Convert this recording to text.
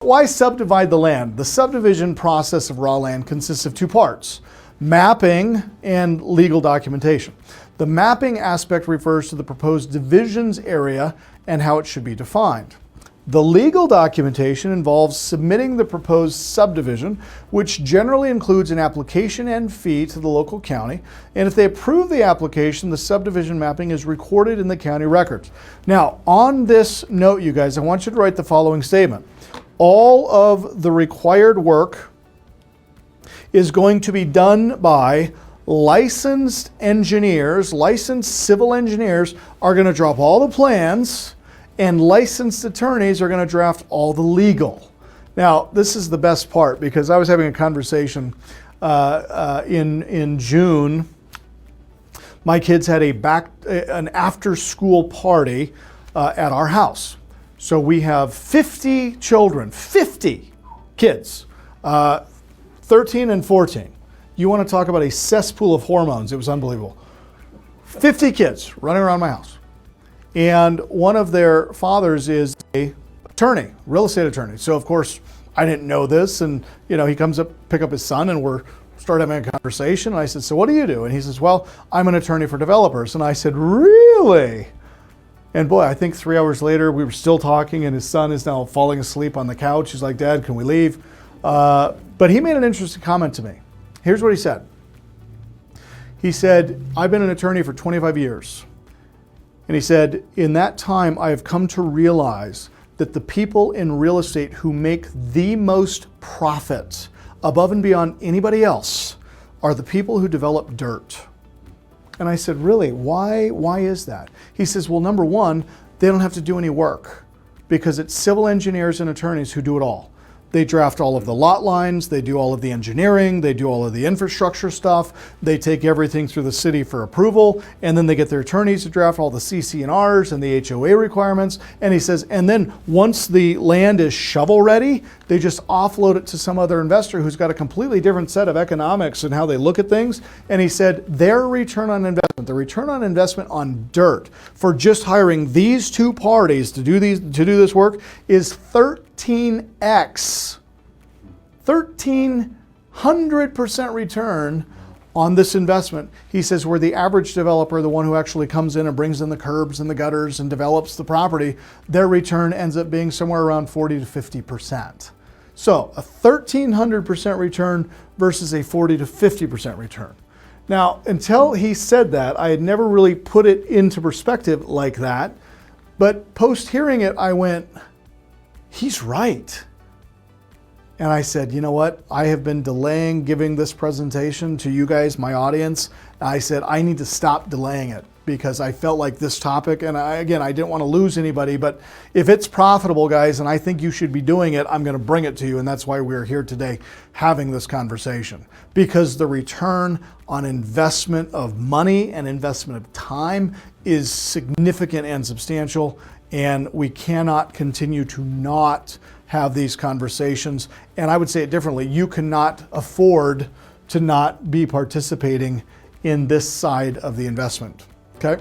why subdivide the land? The subdivision process of raw land consists of two parts: mapping and legal documentation. The mapping aspect refers to the proposed divisions area and how it should be defined. The legal documentation involves submitting the proposed subdivision, which generally includes an application and fee to the local county. And if they approve the application, the subdivision mapping is recorded in the county records. Now, on this note, you guys, I want you to write the following statement. All of the required work is going to be done by licensed engineers. Licensed civil engineers are going to drop all the plans, and licensed attorneys are going to draft all the legal. Now, this is the best part, because I was having a conversation in June. My kids had an after-school party at our house. So we have 50 children, 50 kids, 13 and 14. You want to talk about a cesspool of hormones. It was unbelievable. 50 kids running around my house. And one of their fathers is a attorney, real estate attorney. So of course I didn't know this, and he comes up, pick up his son, and we're start having a conversation. And I said, "So what do you do?" And he says, "Well, I'm an attorney for developers." And I said, "Really?" And boy, I think 3 hours later we were still talking, and his son is now falling asleep on the couch. He's like, "Dad, can we leave?" But he made an interesting comment to me. Here's what he said. He said, "I've been an attorney for 25 years. And he said, in that time, I have come to realize that the people in real estate who make the most profit above and beyond anybody else are the people who develop dirt." And I said, "Really? Why is that?" He says, "Well, number one, they don't have to do any work, because it's civil engineers and attorneys who do it all. They draft all of the lot lines, they do all of the engineering, they do all of the infrastructure stuff, they take everything through the city for approval, and then they get their attorneys to draft all the CC&Rs and the HOA requirements." And he says, and then once the land is shovel ready, they just offload it to some other investor who's got a completely different set of economics and how they look at things. And he said their return on investment, the return on investment on dirt for just hiring these two parties to do this work is 13x. 1,300% return on this investment. He says, where the average developer, the one who actually comes in and brings in the curbs and the gutters and develops the property, their return ends up being somewhere around 40 to 50%. So a 1,300% return versus a 40 to 50% return. Now, until he said that, I had never really put it into perspective like that. But post hearing it, I went, he's right. And I said, you know what? I have been delaying giving this presentation to you guys, my audience. I said, I need to stop delaying it, because I felt like this topic, and I didn't want to lose anybody, but if it's profitable, guys, and I think you should be doing it, I'm going to bring it to you. And that's why we're here today having this conversation, because the return on investment of money and investment of time is significant and substantial. And we cannot continue to not have these conversations. And I would say it differently. You cannot afford to not be participating in this side of the investment. Okay?